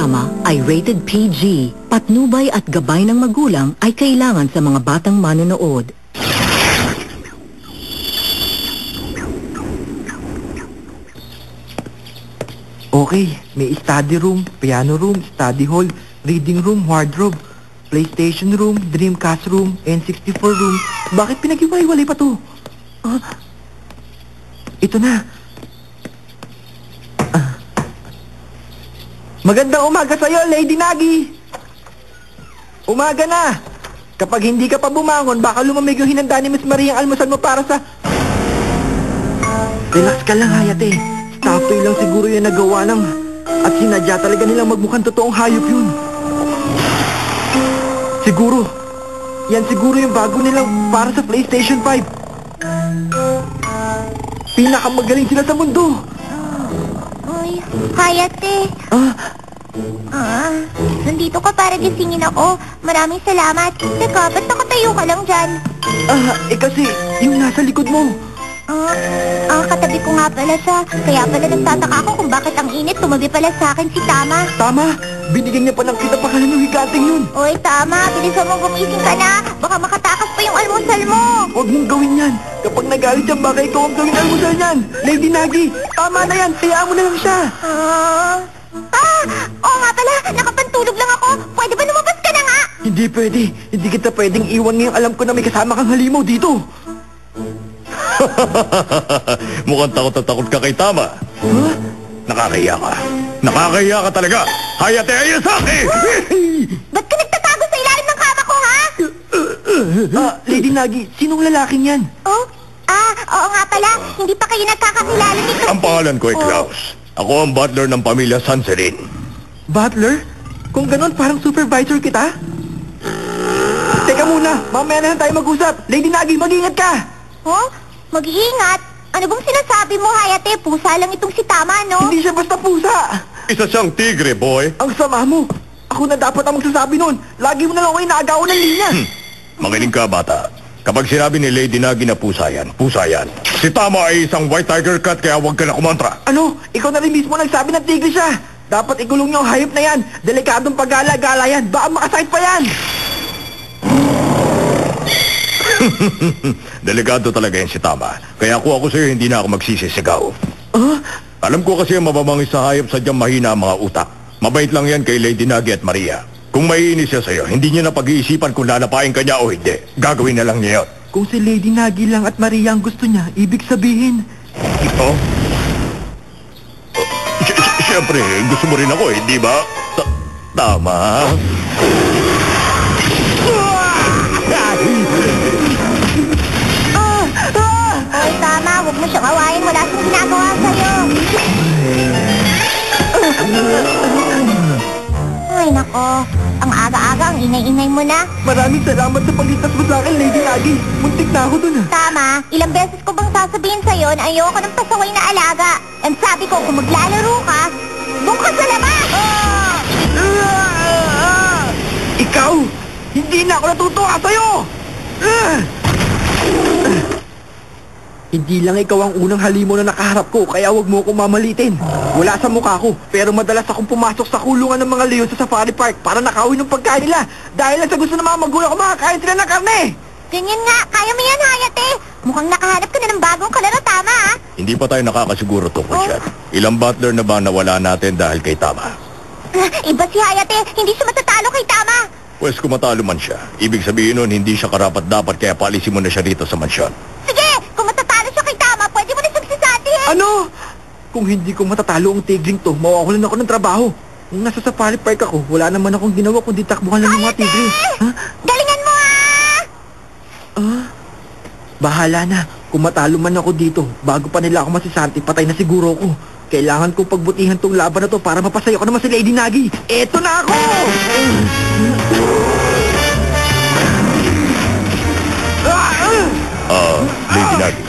Tama ay rated PG. Patnubay at gabay ng magulang ay kailangan sa mga batang manonood. Okay, may study room, piano room, study hall, reading room, wardrobe, PlayStation room, Dreamcast room, N64 room. Bakit pinag-iwalay-walay pa to? Ito na. Magandang umaga sa'yo, Lady Nagi! Umaga na! Kapag hindi ka pa bumangon, baka lumamig yung hinanda ni Miss Maria ang almusal mo para sa... Relax ka lang, Hayate. Staff toy lang siguro yung nagawa ng... At sinadya talaga nilang magmukhang totoong hayop yun. Siguro. Yan siguro yung bago nilang para sa PlayStation 5. Pinakamagaling sila sa mundo. Uy, Hayate. Nandito ka para gisingin ako. Maraming salamat. Teka, ba't nakatayo ka lang dyan? Kasi yung nasa likod mo. Katabi ko nga pala siya. Kaya pala nagtataka ako kung bakit ang init tumabi pala sa akin si Tama. Tama, binigyan niya pa ng kita pakalan ng higanting yun. Oy, Tama, bilisan mo gumising ka na. Baka makatakas pa yung almusal mo. Huwag mong gawin yan. Kapag nagalit yan, baka ikaw ang gawin almusal niyan. Lady Nagi, tama na yan. Hayaan mo na lang siya. Oo nga pala. Nakapantulog lang ako. Pwede ba lumabas ka na nga? Hindi pwede. Hindi kita pwedeng iwan ngayong alam ko na may kasama kang halimaw dito. Mukhang takot na takot ka kay Tama. Nakakahiya ka. Nakakahiya ka talaga. Hayate, ayun sa akin! Ba't ka nagtatago sa ilalim ng kama ko, ha? Lady Nagi, sinong lalaking yan? Oo nga pala. Hindi pa kayo nagkakakilala nito. Ang pangalan ko ay Klaus. Ako ang butler ng pamilya Sanserin. Butler? Kung ganon, parang supervisor kita? Teka muna, mamaya na lang tayo mag-usap. Lady Nagi, mag-ingat ka! Mag-iingat? Ano bang sinasabi mo, Hayate? Pusa lang itong si Tama, no? Hindi siya basta pusa! Isa siyang tigre, boy. Ang sama mo! Ako na dapat ang magsasabi nun! Lagi mo na lang ako inaagawan ng linya! Magaling ka, bata. Kapag sinabi ni Lady Nagi na pusa yan, pusa yan. Si Tama ay isang white tiger cat kaya huwag ka na kumontra. Ano? Ikaw na rin mismo nagsabi ng tigre siya! Dapat ikulong niyo ang hayop na yan! Delikadong pag-gala-gala yan! Baka makasakit pa yan! Delikado talaga yan si Tama. Kaya ako sa'yo hindi na ako magsisisigaw. Alam ko kasi ang mababangis sa hayop sadyang mahina ang mga utak. Mabait lang yan kay Lady Nagi at Maria. Kung maiinis siya sa'yo, hindi niya na pag-iisipan kung lalapain ka niya o hindi. Gagawin na lang niya yun. Kung si Lady Nagi lang at Maria ang gusto niya, ibig sabihin... Ito? Siyempre, gusto mo rin ako eh, di ba? Tama. Oy, Tama, huwag mo siyang awayin. Wala siyang ginagawa sa'yo. Ay, nako. Ang aga-aga, ang ingay-ingay mo na. Maraming salamat sa pagligtas mo sa akin, Lady Nagi. Muntik na ako dun, Tama, ilang beses ko bang sasabihin sa'yo na ayoko ng pasaway na alaga. And sabi ko, kung maglalaro ka, doon ka sa labas! Ikaw! Hindi na ako natutuwa sa'yo! Hindi lang ikaw ang unang halimaw na nakaharap ko, kaya huwag mo akong mamalitin. Wala sa mukha ko, pero madalas akong pumasok sa kulungan ng mga leon sa safari park para nakawin ng pagkain nila. Dahil lang sa gusto ng mga magulang ko makakain sila ng karne. Ganyan nga, kaya mo yan, Hayate. Mukhang nakahanap ka na ng bagong kalaro, Tama, ha? Hindi pa tayo nakakasiguro tungkol siya. Ilang butler na ba nawala natin dahil kay Tama? Iba si Hayate, hindi siya matatalo kay Tama. Pwes kung matalo man siya, ibig sabihin nun hindi siya karapat-dapat kaya paalisin mo na siya dito sa mansyon. Sige, kung matatalo siya kay Tama, pwede mo na siyang sisatiin. Ano? Kung hindi ko matatalo ang tigring to, mawawalan ako ng trabaho. Kung nasa safari park ako, wala naman akong ginawa kundi takbuhan lang ng mga tigre. Galingan mo, ha? Bahala na. Kung matalo man ako dito, bago pa nila ako masisanti, patay na siguro ako. Kailangan kong pagbutihan tong laban na to para mapasaya ko naman si Lady Nagi. Eto na ako! Lady Nagi.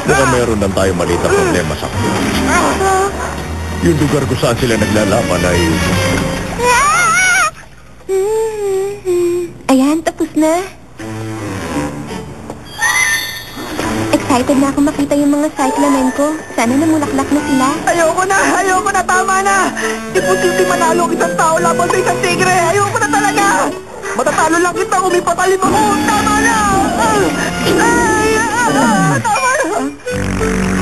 Mukhang meron lang tayo maliit na problema sa yung lugar kung saan sila naglalaban ay... Ayan, tapos na. Excited na ako makita yung mga cyclamen ko. Sana namulaklak na sila. Ayoko na, tama na! Imposible manalo ang isang tao laban sa isang tigre! Ayoko na talaga! Matatalo lang kita kung may patalim ako! Tama na! Tama na!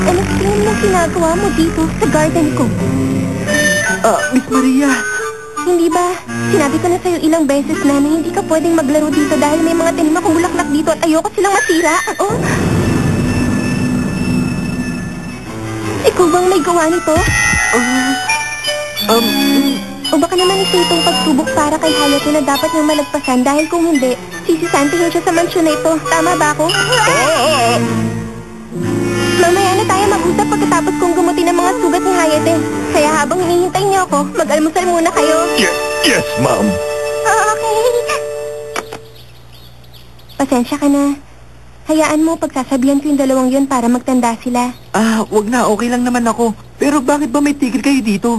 Ano tingin mo ginagawa mo dito sa garden ko? Miss Maria, Hindi ba? Sinabi ko na sa'yo ilang beses na hindi ka pwedeng maglaro dito dahil may mga tanim akong bulaklak dito at ayoko silang masira. Oh? Ikaw bang may gawa nito? O baka naman ito itong pagsubok para kay Hayate na dapat niyang malagpasan dahil kung hindi, sisisantihin siya sa mansyon na ito. Tama ba ako? Mamaya na tayo mag-usap pagkatapos kong gumutin ang mga sugat ni Hayate. Kaya habang hinihintay niyo ako, mag-almusal muna kayo. Yes, ma'am. Okay. Pasensya ka na. Hayaan mo, pagsasabihan ko yung dalawang yun para magtanda sila. wag na, okay lang naman ako. Pero bakit ba may tigre kayo dito?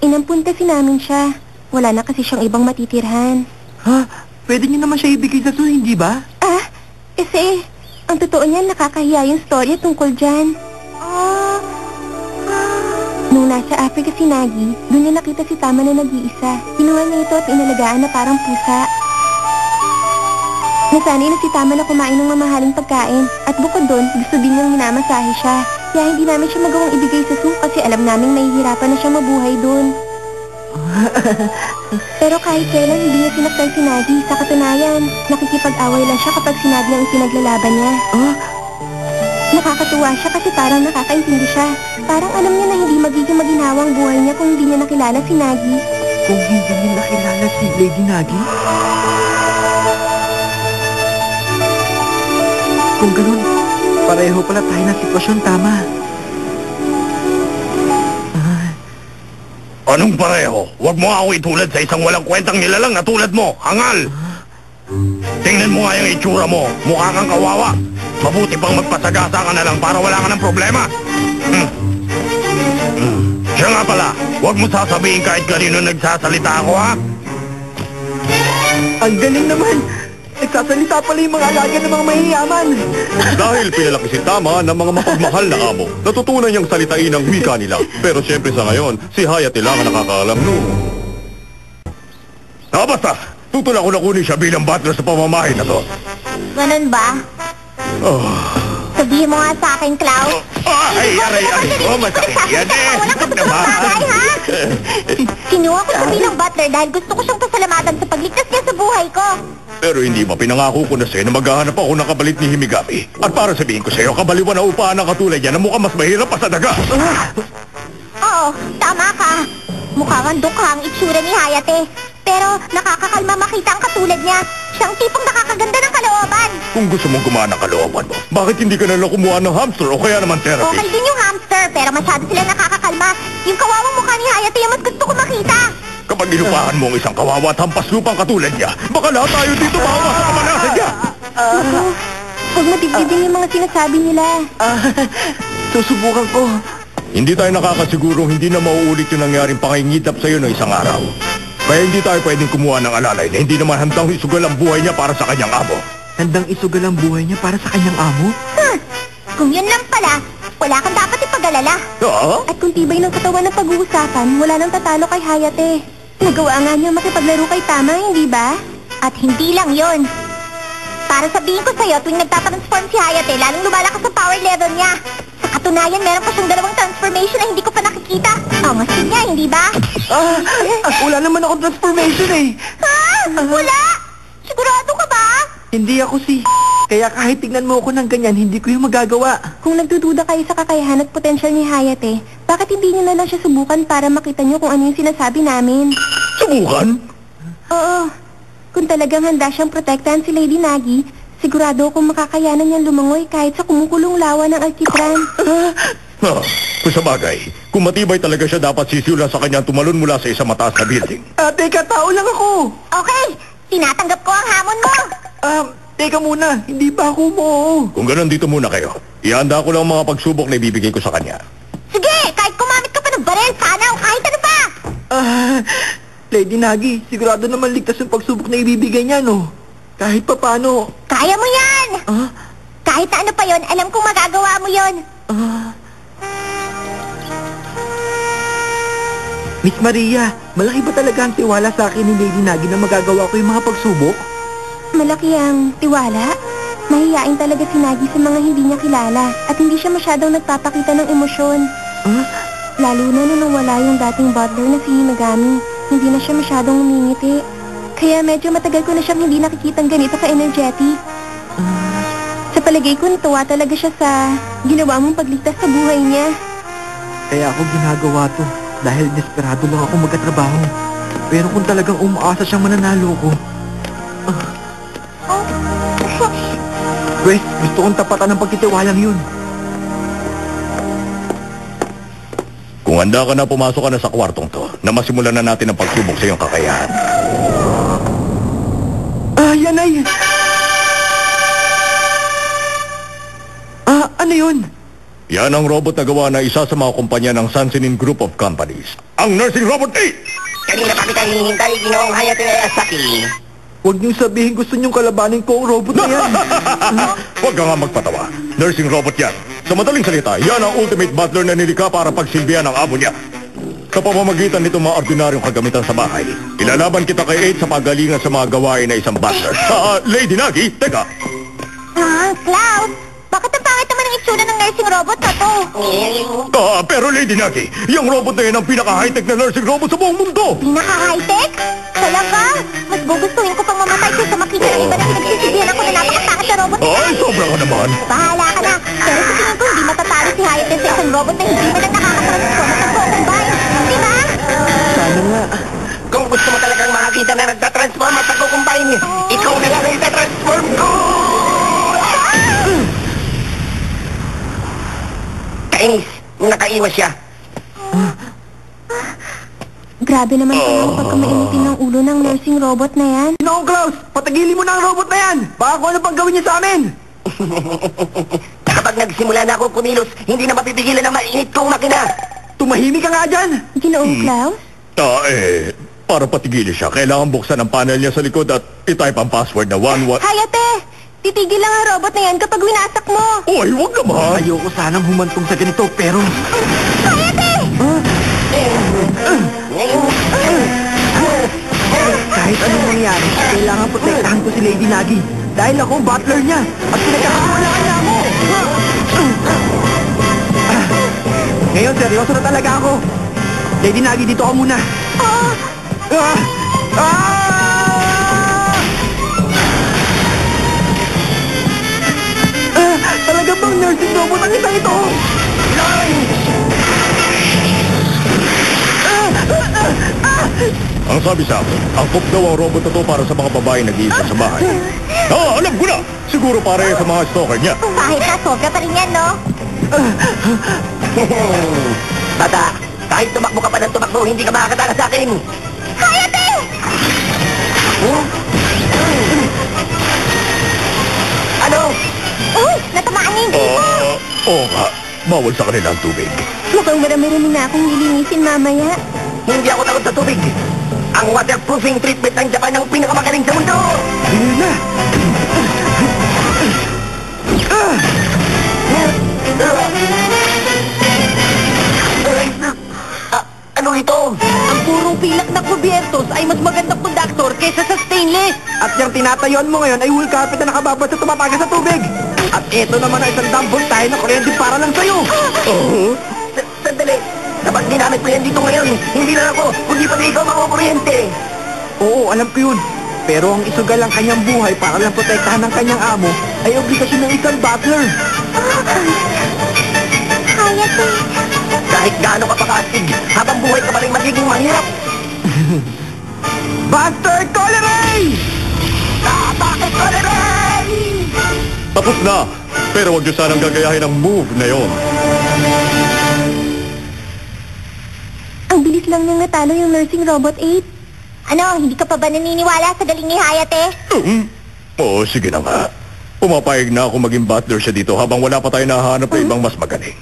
Inampun kasi namin siya. Wala na kasi siyang ibang matitirhan. Ha? Pwede niyo naman siya ibigay sa zoo, hindi ba? Kasi, ang totoo niyan, nakakahiya yung storya tungkol dyan. Nung nasa Africa si Nagi, doon niya nakita si Tama na nag-iisa. Kinuha niya ito at inalagaan na parang pusa. Nasanay na si Tama na kumain ng mamahaling pagkain. At bukod doon, gusto din niyang minamasahe siya. Kaya hindi namin siya magawang ibigay sa zoo kasi alam naming nahihirapan na siya mabuhay doon. Pero kahit kailan hindi niya sinaktan si Nagi. Sa katunayan, nakikipag-away lang siya kapag sinabi ang pinaglalaban niya. Nakakatuwa siya kasi parang nakakaintindi siya. Parang alam niya na hindi magiging maginhawang buhay niya kung hindi niya nakilala si Nagi. Kung hindi niyo nakilala si Lady Nagi? Kung ganun, pareho pala tayo ng sitwasyon, Tama. Anong pareho? Huwag mo ako itulad sa isang walang kwentang nilalang na tulad mo, hangal! Tingnan mo nga yung itsura mo, mukha kang kawawa. Mabuti pang magpasagasa ka na lang para wala ka ng problema. Siya nga pala, huwag mo sasabihin kahit kanino nagsasalita ako, ha? Ang galing naman! Nagsasalita pala yung mga alaga ng mga mahiyaman. Dahil pinalaki si Tama ng mga mapagmahal na amo, natutunan niyang salitain ang wika nila. Pero siyempre sa ngayon, si Hayate lang ang nakakaalam nun. Basta! Tutulak ko na kunin siya bilang butler sa pamamahay na to. Ganun ba? Sabihin mo nga sa akin, Cloud. Ay, masakit yan eh. Huwag naman. Kinuha ko siya bilang butler dahil gusto ko siyang pasalamatan sa pagligtas niya sa buhay ko. Pero hindi ba pinangako ko na sa'yo na maghahanap ako ng kabalit ni Himigami? At para sabihin ko sa'yo, kabaliwan na upahan ng katulad niya na mukhang mas mahirap pa sa daga. Oo, tama ka. Mukhang ang dukha ang itsura ni Hayate. Pero nakakakalma makita ang katulad niya. Siyang tipong nakakaganda ng kalooban. Kung gusto mong gumaan ng kalooban mo, bakit hindi ka nalang kumuha ng hamster o kaya naman therapy? Okay din yung hamster, pero masyado sila nakakakalma. Yung kawawang mukha ni Hayate yung mas gusto ko makita. Kapag inupahan mo ang isang kawawa at hampas lupang katulad niya, baka lahat tayo dito mahawa sa kamalasan niya. Huwag matibidin yung mga sinasabi nila. Susubukan ko. Hindi tayo nakakasigurong hindi na mauulit yung nangyaring pangingidap sa'yo ng isang araw. Kaya hindi tayo pwedeng kumuha ng alalay na hindi naman handang isugal ang buhay niya para sa kanyang amo. Handang isugal ang buhay niya para sa kanyang amo? Kung yun lang pala, wala kang dapat ipag-alala. At kung tibay ng katawan ng pag-uusapan, wala nang tatalo kay Hayate. Nagawa nga niya makipaglaro kay Tama, hindi ba? At hindi lang yon. Para sabihin ko sa'yo, tuwing nagtatransform si Hayate, lalong lumalakas ang power level niya. Sa katunayan, meron pa siyang dalawang transformation na hindi ko pa nakikita. Angasin niya, hindi ba? Wala naman akong transformation eh. Wala? Sigurado ka ba? Hindi ako si... Kaya kahit tignan mo ako ng ganyan, hindi ko yung magagawa. Kung nagdududa kayo sa kakayahan at potensyal ni Hayate, bakit hindi niyo na lang siya subukan para makita niyo kung ano yung sinasabi namin? Subukan? Oo. Kung talagang handa siyang protektahan si Lady Nagi, sigurado akong makakayanan niyang lumangoy kahit sa kumukulong lawa ng alkitran. Kung sa bagay, kung matibay talaga siya, dapat sisiulan sa kanya tumalon mula sa isang mataas na building. Teka, tao lang ako. Okay, tinatanggap ko ang hamon mo. Teka muna, hindi pa ako mo. Kung ganun, dito muna kayo. Ihanda ko lang ang mga pagsubok na ibibigay ko sa kanya. Sige, kahit kumamit ka pa ng barel, sana o kahit ano pa. Lady Nagi, sigurado naman ligtas yung pagsubok na ibibigay niya, no? Kahit pa paano. Kaya mo yan. Kahit na ano pa yon, alam kong magagawa mo yon. Miss Maria, malaki ba talaga ang tiwala sa akin ni Lady Nagi na magagawa ko yung mga pagsubok? Malaki ang tiwala. Mahihain talaga si Nagi sa mga hindi niya kilala at hindi siya masyadong nagpapakita ng emosyon. Lalo na nung nawala yung dating butler na si Hinagami. Hindi na siya masyadong umingiti. Kaya medyo matagal ko na siyang hindi nakikitang ganito ka-energetic. Sa palagay ko, natuwa talaga siya sa ginawa mong pagligtas sa buhay niya. Kaya ako ginagawa to dahil desperado lang ako magkatrabaho. Pero kung talagang umaasa siyang mananalo ko, Wes, gusto kong tapatan ng pagtitiwalang yun. Kung handa ka na, pumasok ka na sa kwartong to na masimulan na natin ang pagsubok sa iyong kakayahan. Yan ay... ano yun? Yan ang robot na gawa na isa sa mga kumpanya ng Sansinin Group of Companies. Ang Nursing Robot 8! Kanina pa kita hinihintay, Ginoong Hayate Asaki. Huwag niyong sabihin gusto niyong kalabanin ko ang robot na yan. Huwag ka nga magpatawa. Nursing robot yan. Sa madaling salita, yan ang ultimate butler na nilikha para pagsilbihan ang amo niya. Sa pamamagitan nitong mga ordinaryong kagamitan sa bahay, ilalaban kita kay Aid sa pagalingan sa mga gawain na isang butler. Lady Nagi, teka. Cloud! Bakit ang pangit naman ang itsura ng nursing robot na to? Pero Lady Nagi, yung robot na yan ang pinaka-high-tech na nursing robot sa buong mundo. Pinaka-high-tech? Talaga? Mas gugustuhin ko pang mamatay kaysa makita ng iba na pinagsisibihan ako na napakatakas na robot na yan. Ay, sobra ka naman. Bahala ka na. Pero sa tingin ko, hindi matatalo si Hayate sa isang robot na hindi man lang nakakatransform sa buong bayan. Di ba? Sana nga. Kung gusto mo talagang makakita na nagtatransform at nagkukumbine, ikaw na lang ang itatransform ko! Kainis, nakaiwas siya. Grabe naman po yung pagkamainitin ng ulo ng nursing robot na yan. Ginoong Klaus, patigilin mo na ang robot na yan. Baka kung ano pang gawin niya sa amin. Kapag nagsimula na akong kumilos, hindi na mapipigilan ang mainit kong makina. Tumahimik ka nga dyan. Ginoong Klaus? Para patigilin siya, kailangan buksan ang panel niya sa likod at i-type ang password na 11... Hayate! Titigil lang ang robot na yan kapag winasak mo. Uy, huwag naman! Ayoko sanang humantong sa ganito, pero... Hayate! Kahit anong mangyari, kailangan protektahan ko si Lady Nagi. Dahil ako ang butler niya at pinagkakawalaan niya ako. Ngayon, seryoso na talaga ako. Lady Nagi, dito ka muna. Talaga bang nursing robot ang isang ito? Ang sabi sa akin, angkop daw ang robot na to para sa mga babae nag-iisa sa bahay. Alam ko na! Siguro para sa mga stalker niya. Kahit na sobra pa rin yan, no? Bata, kahit tumakbo ka pa ng tumakbo, hindi ka makakatala sa akin. Hayate! Ano? Uy! Natamaan niya yung dito! Oo nga, bawal sa kanila ang tubig. Mukhang marami-rami na akong lilinisin mamaya. Hindi ako takot sa tubig. Ang waterproofing treatment ng Japan ang pinakamagaling sa mundo. Ayun na! Ano ito? Ang purong pilak na kubyertos ay mas magandang konduktor kaysa sa stainless. At yung tinatayuan mo ngayon ay wool carpet na nakababad sa tumatagas sa tubig. At ito naman ay isang dump tayo na kuryente para lang sa'yo. Sandali. Kapag ginamit ko yan dito ngayon, hindi lang ako, kundi pati ikaw makukuryente. Oo, alam ko yun. Pero ang isugal ang kanyang buhay para lang protektahan ng kanyang amo ay obligasyon ng isang butler. Hayate! Kahit gaano ka pakaastig, habang buhay ka pa rin magiging mahirap. Buster Coleray! Bakit ko na rin? Tapos na! Pero huwag niyo sanang gagayahin ang move na yon. Ang bilis lang niyang natalo yung nursing robot 8. Ano, hindi ka pa ba naniniwala sa galing ni Hayate? Oo, sige na nga. Pumapayag na ako maging butler siya dito habang wala pa tayo nahahanap na ibang mas magaling.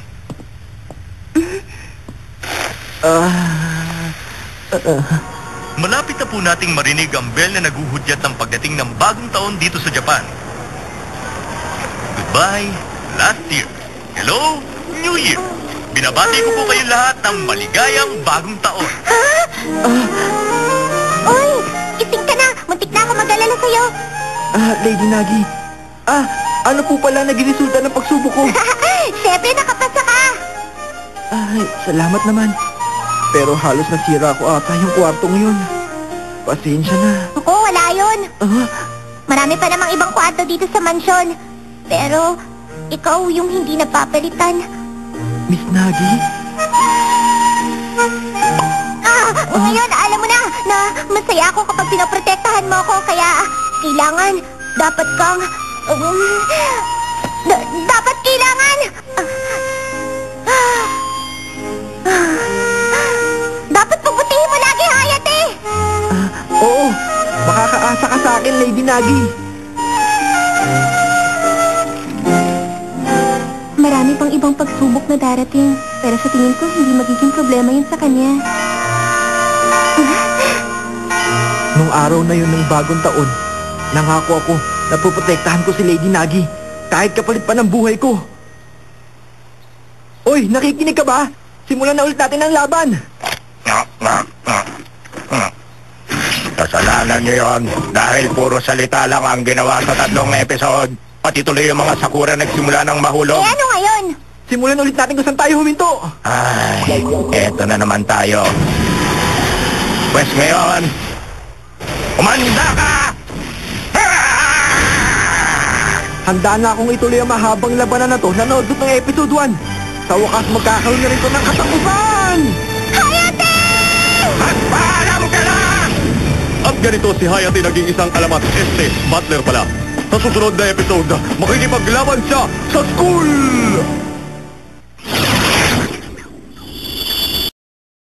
Malapit na po nating marinig ang bell na naguhudyat ng pagdating ng bagong taon dito sa Japan. Good Goodbye, last year. Hello, New Year. Binabati ko po kayong lahat ng maligayang bagong taon. Uy, gising ka na. Muntik na ako mag-alala sa'yo. Lady Nagi. Ano po pala naging resulta ng pagsubok ko? Siyempre, nakapasa ka. Ay, salamat naman. Pero halos nasira ko ata yung kwarto ngayon. Pasensya na. Ako, wala yun. Ah, Marami pa namang ibang kwarto dito sa mansyon. Pero, ikaw yung hindi napapalitan. Miss Nagi? Ngayon, alam mo na masaya ako kapag pinoprotektahan mo ako. Kaya, kailangan, dapat kang... dapat kailangan... dapat pabutihin mo lagi, Hayate! Oo, makakaasa ka sa akin, Lady Nagi. Marami pang ibang pagsubok na darating. Pero sa tingin ko, hindi magiging problema yun sa kanya. Nung araw na yun ng bagong taon, nangako ako na puprotektahan ko si Lady Nagi kahit kapalit pa ng buhay ko. Oy, nakikinig ka ba? Simulan na ulit natin ang laban. Kasalanan niyo yun dahil puro salita lang ang ginawa sa 3 episode. Pati tuloy yung mga sakura nagsimula ng mahulog. Ano ngayon? Simulan ulit natin kung saan tayo huminto. Ay, eto na naman tayo. Pues ngayon, umanda ka! Handa na akong ituloy ang mahabang labanan na to na naudot ng episode 1. Sa wakas magkakaroon na rin to ng katapusan! Hayate! Magpaalam ka na! At ganito si Hayate naging isang alamat butler pala. Sa susunod na episode, makikipaglaban siya sa school!